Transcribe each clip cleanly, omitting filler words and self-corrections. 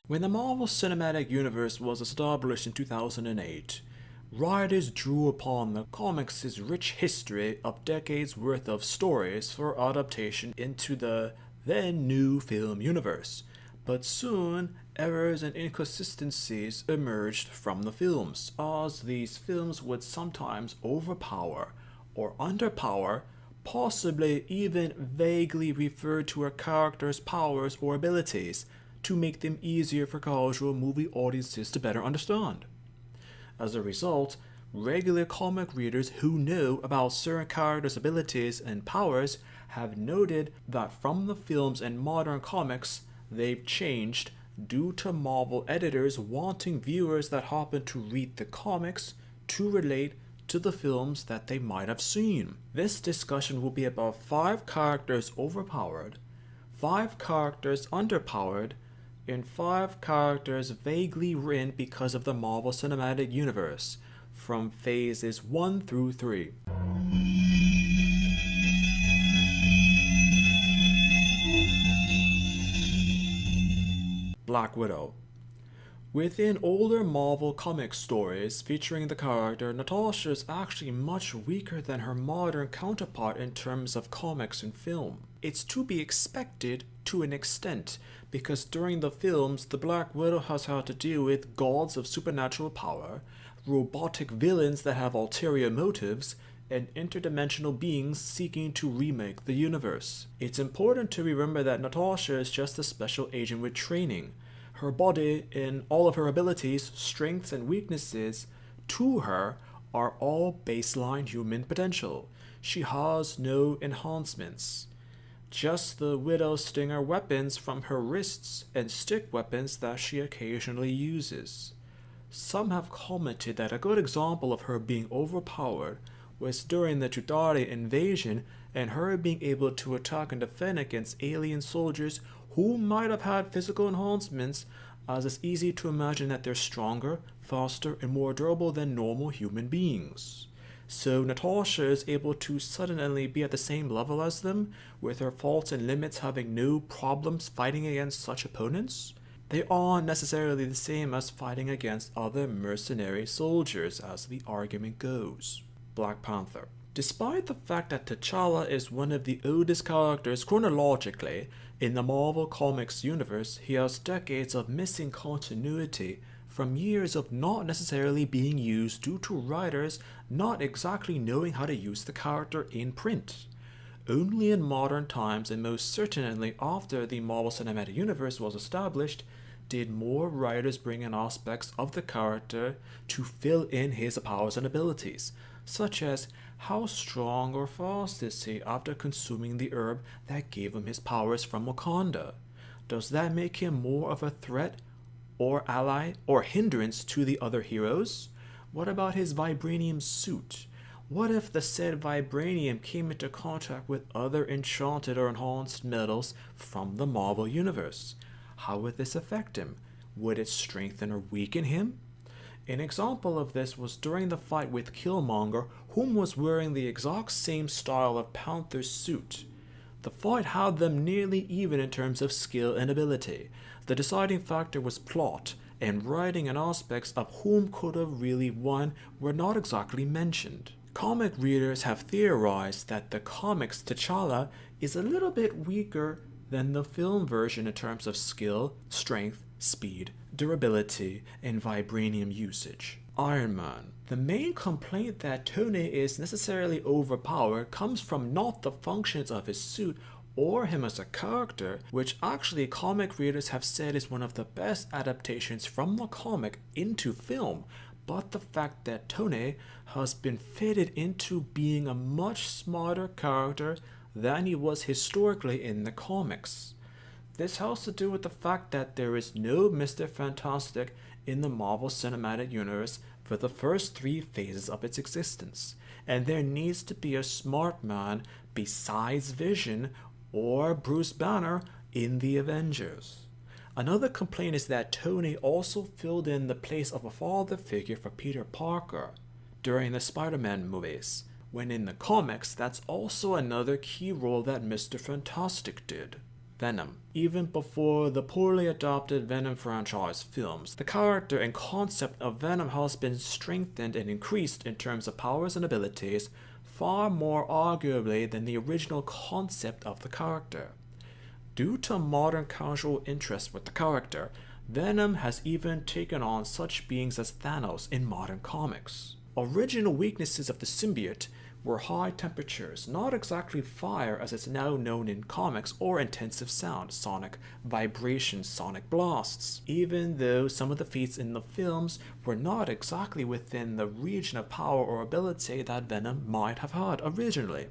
When the Marvel Cinematic Universe was established in 2008, writers drew upon the comics' rich history of decades worth of stories for adaptation into the then new film universe. But soon, errors and inconsistencies emerged from the films, as these films would sometimes overpower or underpower, possibly even vaguely refer to a character's powers or abilities to make them easier for casual movie audiences to better understand. As a result, regular comic readers who know about certain characters' abilities and powers have noted that from the films and modern comics, they've changed due to Marvel editors wanting viewers that happen to read the comics to relate to the films that they might have seen. This discussion will be about 5 characters overpowered, 5 characters underpowered, and 5 characters vaguely written because of the Marvel Cinematic Universe, from phases 1 through 3. Black Widow. Within older Marvel comic stories featuring the character, Natasha is actually much weaker than her modern counterpart in terms of comics and film. It's to be expected to an extent, because during the films, the Black Widow has had to deal with gods of supernatural power, robotic villains that have ulterior motives, and interdimensional beings seeking to remake the universe. It's important to remember that Natasha is just a special agent with training. Her body and all of her abilities, strengths, and weaknesses to her are all baseline human potential. She has no enhancements. Just the Widow Stinger weapons from her wrists and stick weapons that she occasionally uses. Some have commented that a good example of her being overpowered was during the Chitauri invasion and her being able to attack and defend against alien soldiers who might have had physical enhancements, as it's easy to imagine that they're stronger, faster, and more durable than normal human beings. So Natasha is able to suddenly be at the same level as them, with her faults and limits having no problems fighting against such opponents. They aren't necessarily the same as fighting against other mercenary soldiers, as the argument goes. Black Panther. Despite the fact that T'Challa is one of the oldest characters chronologically in the Marvel Comics universe, he has decades of missing continuity from years of not necessarily being used due to writers not exactly knowing how to use the character in print. Only in modern times, and most certainly after the Marvel Cinematic Universe was established, did more writers bring in aspects of the character to fill in his powers and abilities, such as how strong or fast is he after consuming the herb that gave him his powers from Wakanda? Does that make him more of a threat or ally or hindrance to the other heroes? What about his vibranium suit? What if the said vibranium came into contact with other enchanted or enhanced metals from the Marvel Universe? How would this affect him? Would it strengthen or weaken him? An example of this was during the fight with Killmonger, whom was wearing the exact same style of Panther's suit. The fight had them nearly even in terms of skill and ability. The deciding factor was plot, and writing and aspects of whom could have really won were not exactly mentioned. Comic readers have theorized that the comics T'Challa is a little bit weaker than the film version in terms of skill, strength, speed, durability, and vibranium usage. Iron Man. The main complaint that Tony is necessarily overpowered comes from not the functions of his suit or him as a character, which actually comic readers have said is one of the best adaptations from the comic into film, but the fact that Tony has been fitted into being a much smarter character than he was historically in the comics. This has to do with the fact that there is no Mr. Fantastic in the Marvel Cinematic Universe for the first 3 phases of its existence, and there needs to be a smart man besides Vision or Bruce Banner in the Avengers. Another complaint is that Tony also filled in the place of a father figure for Peter Parker during the Spider-Man movies, when in the comics that's also another key role that Mr. Fantastic did. Venom. Even before the poorly adapted Venom franchise films, the character and concept of Venom has been strengthened and increased in terms of powers and abilities far more arguably than the original concept of the character. Due to modern casual interest with the character, Venom has even taken on such beings as Thanos in modern comics. Original weaknesses of the symbiote were high temperatures, not exactly fire as it's now known in comics, or intensive sound, sonic vibrations, sonic blasts, even though some of the feats in the films were not exactly within the region of power or ability that Venom might have had originally,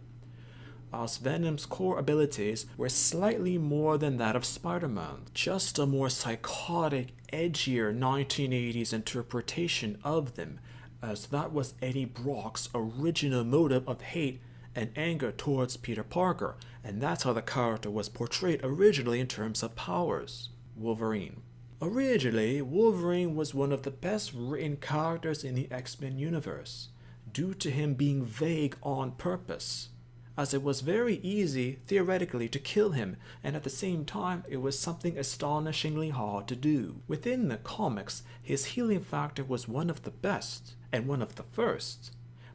as Venom's core abilities were slightly more than that of Spider-Man, just a more psychotic, edgier 1980s interpretation of them, as that was Eddie Brock's original motive of hate and anger towards Peter Parker, and that's how the character was portrayed originally in terms of powers. Wolverine. Originally, Wolverine was one of the best written characters in the X-Men universe, due to him being vague on purpose, as it was very easy, theoretically, to kill him, and at the same time, it was something astonishingly hard to do. Within the comics, his healing factor was one of the best, and one of the first,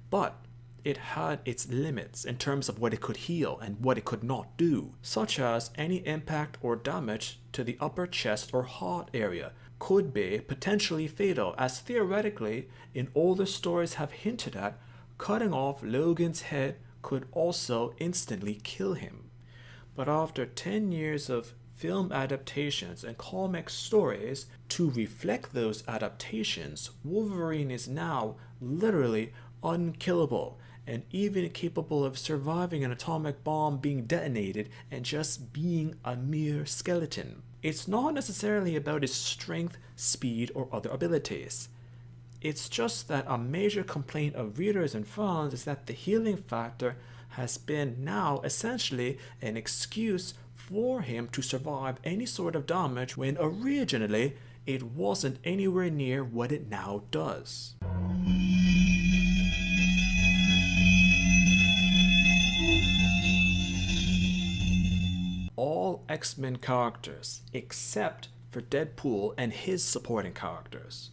but it had its limits in terms of what it could heal and what it could not do, such as any impact or damage to the upper chest or heart area could be potentially fatal, as theoretically, in older stories have hinted at, cutting off Logan's head could also instantly kill him. But after 10 years of film adaptations and comic stories to reflect those adaptations, Wolverine is now literally unkillable and even capable of surviving an atomic bomb being detonated and just being a mere skeleton. It's not necessarily about his strength, speed, or other abilities. It's just that a major complaint of readers and fans is that the healing factor has been now essentially an excuse for him to survive any sort of damage when originally it wasn't anywhere near what it now does. All X-Men characters except for Deadpool and his supporting characters.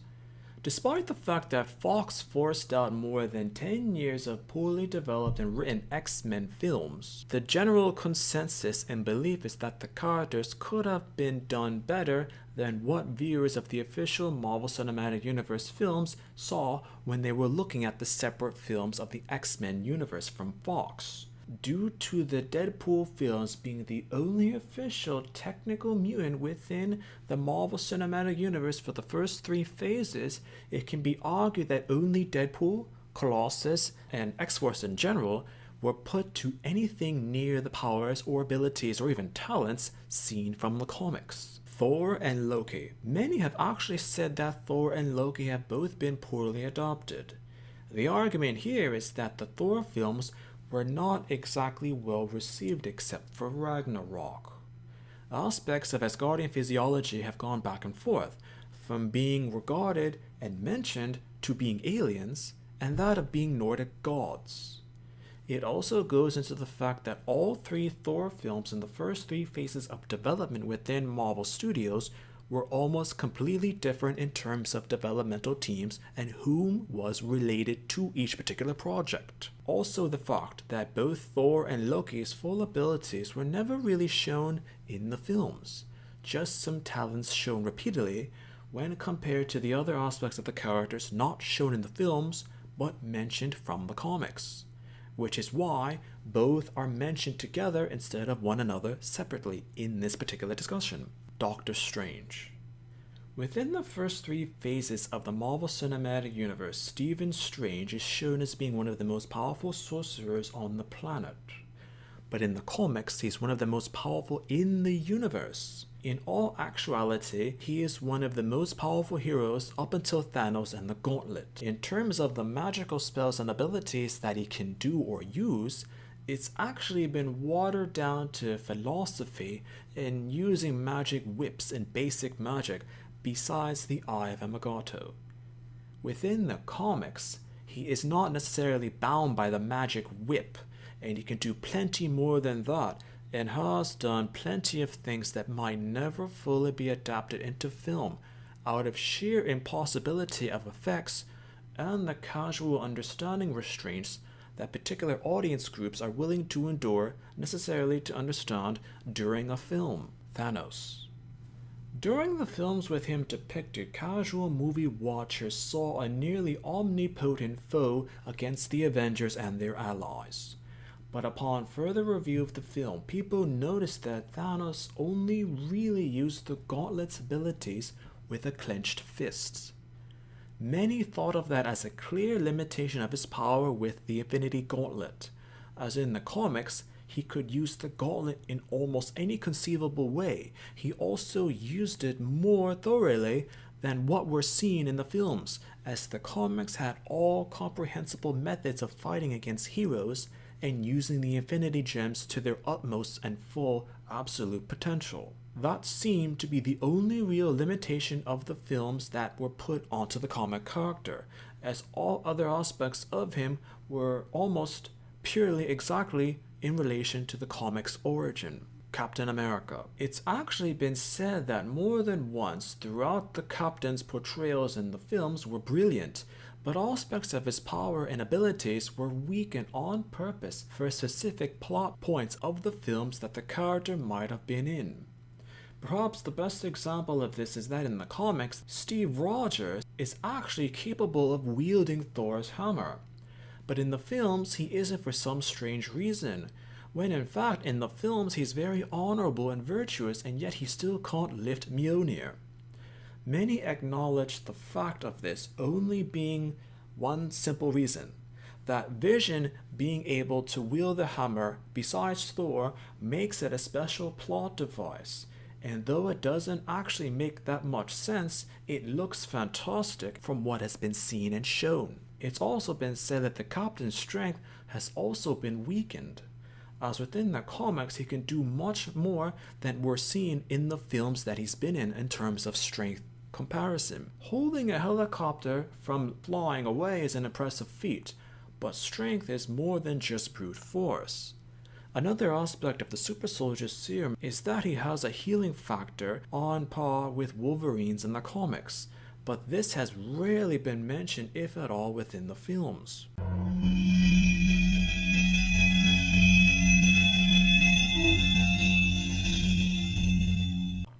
Despite the fact that Fox forced out more than 10 years of poorly developed and written X-Men films, the general consensus and belief is that the characters could have been done better than what viewers of the official Marvel Cinematic Universe films saw when they were looking at the separate films of the X-Men universe from Fox. Due to the Deadpool films being the only official technical mutant within the Marvel Cinematic Universe for the first 3 phases, it can be argued that only Deadpool, Colossus, and X-Force in general were put to anything near the powers or abilities or even talents seen from the comics. Thor and Loki. Many have actually said that Thor and Loki have both been poorly adapted. The argument here is that the Thor films were not exactly well received except for Ragnarok. Aspects of Asgardian physiology have gone back and forth, from being regarded and mentioned to being aliens, and that of being Nordic gods. It also goes into the fact that all 3 Thor films in the first 3 phases of development within Marvel Studios were almost completely different in terms of developmental teams and whom was related to each particular project. Also the fact that both Thor and Loki's full abilities were never really shown in the films, just some talents shown repeatedly when compared to the other aspects of the characters not shown in the films but mentioned from the comics, which is why both are mentioned together instead of one another separately in this particular discussion. Doctor Strange. Within the first 3 phases of the Marvel Cinematic Universe, Stephen Strange is shown as being one of the most powerful sorcerers on the planet. But in the comics, he's one of the most powerful in the universe. In all actuality, he is one of the most powerful heroes up until Thanos and the Gauntlet. In terms of the magical spells and abilities that he can do or use, it's actually been watered down to philosophy in using magic whips and basic magic besides the Eye of Agamotto. Within the comics, he is not necessarily bound by the magic whip, and he can do plenty more than that, and has done plenty of things that might never fully be adapted into film out of sheer impossibility of effects and the casual understanding restraints that particular audience groups are willing to endure necessarily to understand during a film. Thanos. During the films with him depicted, casual movie watchers saw a nearly omnipotent foe against the Avengers and their allies. But upon further review of the film, people noticed that Thanos only really used the gauntlet's abilities with a clenched fist. Many thought of that as a clear limitation of his power with the Infinity Gauntlet, as in the comics, he could use the gauntlet in almost any conceivable way. He also used it more thoroughly than what we're seeing in the films, as the comics had all comprehensible methods of fighting against heroes and using the Infinity Gems to their utmost and full absolute potential. That seemed to be the only real limitation of the films that were put onto the comic character, as all other aspects of him were almost purely exactly in relation to the comic's origin. Captain America. It's actually been said that more than once throughout the Captain's portrayals in the films were brilliant, but aspects of his power and abilities were weakened on purpose for specific plot points of the films that the character might have been in. Perhaps the best example of this is that in the comics, Steve Rogers is actually capable of wielding Thor's hammer. But in the films, he isn't for some strange reason, when in fact in the films he's very honorable and virtuous, and yet he still can't lift Mjolnir. Many acknowledge the fact of this only being one simple reason, that Vision being able to wield the hammer besides Thor makes it a special plot device. And though it doesn't actually make that much sense, it looks fantastic from what has been seen and shown. It's also been said that the Captain's strength has also been weakened, as within the comics he can do much more than we're seeing in the films that he's been in terms of strength comparison. Holding a helicopter from flying away is an impressive feat, but strength is more than just brute force. Another aspect of the super soldier's serum is that he has a healing factor on par with Wolverine's in the comics, but this has rarely been mentioned, if at all, within the films.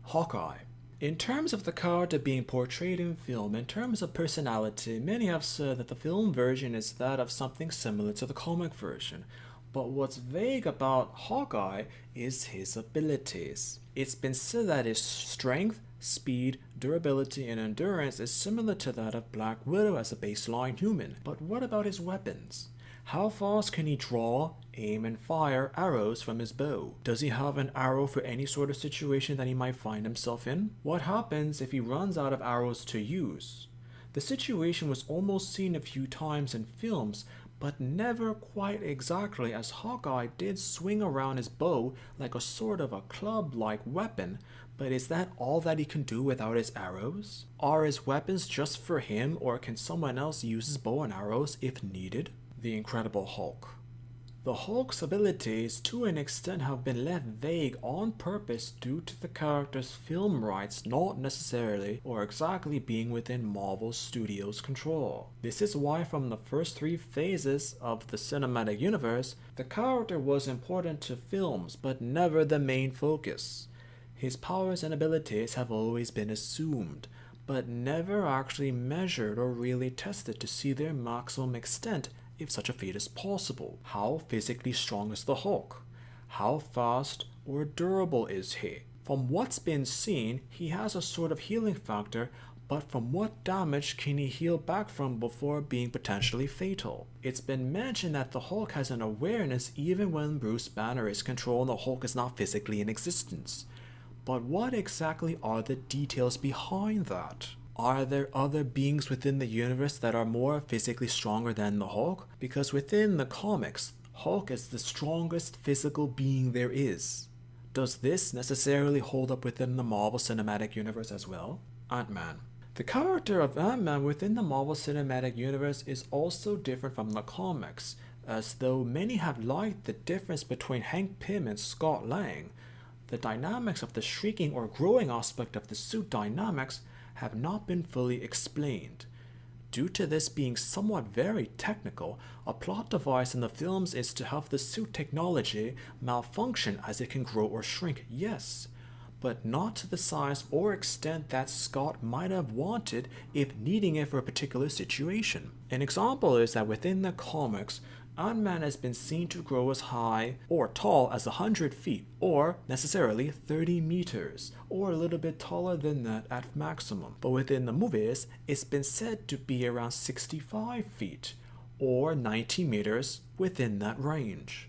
Hawkeye. In terms of the character being portrayed in film, in terms of personality, many have said that the film version is that of something similar to the comic version. But what's vague about Hawkeye is his abilities. It's been said that his strength, speed, durability, and endurance is similar to that of Black Widow as a baseline human. But what about his weapons? How fast can he draw, aim, and fire arrows from his bow? Does he have an arrow for any sort of situation that he might find himself in? What happens if he runs out of arrows to use? The situation was almost seen a few times in films, but never quite exactly, as Hawkeye did swing around his bow like a sort of a club-like weapon. But is that all that he can do without his arrows? Are his weapons just for him, or can someone else use his bow and arrows if needed? The Incredible Hulk. The Hulk's abilities to an extent have been left vague on purpose due to the character's film rights not necessarily or exactly being within Marvel Studios' control. This is why from the first 3 phases of the cinematic universe, the character was important to films but never the main focus. His powers and abilities have always been assumed, but never actually measured or really tested to see their maximum extent if such a feat is possible. How physically strong is the Hulk? How fast or durable is he? From what's been seen, he has a sort of healing factor, but from what damage can he heal back from before being potentially fatal? It's been mentioned that the Hulk has an awareness even when Bruce Banner is controlled and the Hulk is not physically in existence. But what exactly are the details behind that? Are there other beings within the universe that are more physically stronger than the Hulk? Because within the comics, Hulk is the strongest physical being there is. Does this necessarily hold up within the Marvel Cinematic Universe as well? Ant-Man. The character of Ant-Man within the Marvel Cinematic Universe is also different from the comics, As though many have liked the difference between Hank Pym and Scott Lang, the dynamics of the shrinking or growing aspect of the suit dynamics have not been fully explained. Due to this being somewhat very technical, a plot device in the films is to have the suit technology malfunction as it can grow or shrink, yes, but not to the size or extent that Scott might have wanted if needing it for a particular situation. An example is that within the comics, Ant-Man has been seen to grow as high or tall as 100 feet, or necessarily 30 meters, or a little bit taller than that at maximum. But within the movies, it's been said to be around 65 feet, or 90 meters within that range.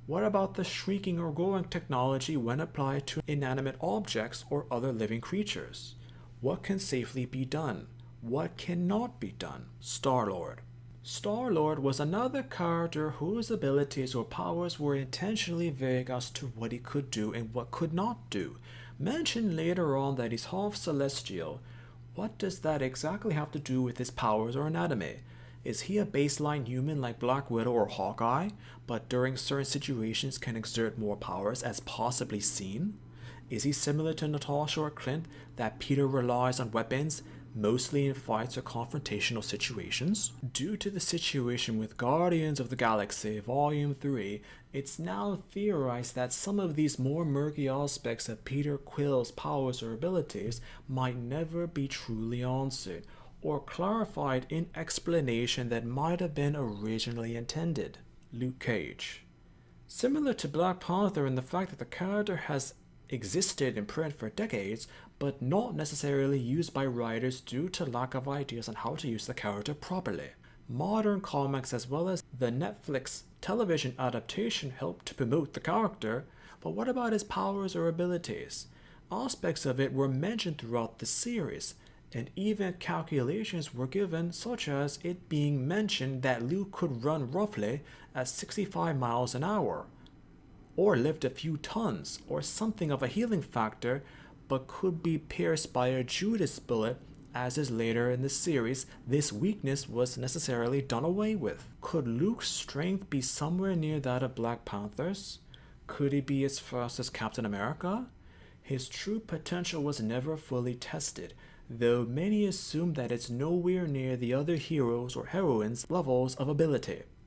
What about the shrinking or growing technology when applied to inanimate objects or other living creatures? What can safely be done? What cannot be done? Star-Lord. Star-Lord was another character whose abilities or powers were intentionally vague as to what he could do and what could not do. Mentioned later on that he's half celestial. What does that exactly have to do with his powers or anatomy? Is he a baseline human like Black Widow or Hawkeye, but during certain situations can exert more powers as possibly seen? Is he similar to Natasha or Clint, that Peter relies on weapons, mostly in fights or confrontational situations? Due to the situation with Guardians of the Galaxy Volume 3, it's now theorized that some of these more murky aspects of Peter Quill's powers or abilities might never be truly answered, or clarified in explanation that might have been originally intended. Luke Cage. Similar to Black Panther in the fact that the character has existed in print for decades, but not necessarily used by writers due to lack of ideas on how to use the character properly. Modern comics as well as the Netflix television adaptation helped to promote the character, but what about his powers or abilities? Aspects of it were mentioned throughout the series, and even calculations were given, such as it being mentioned that Luke could run roughly at 65 miles an hour, or lift a few tons, or something of a healing factor, but could be pierced by a Judas bullet, as is later in the series, this weakness was necessarily done away with. Could Luke's strength be somewhere near that of Black Panther's? Could he be as fast as Captain America? His true potential was never fully tested, though many assume that it's nowhere near the other heroes or heroines' levels of ability.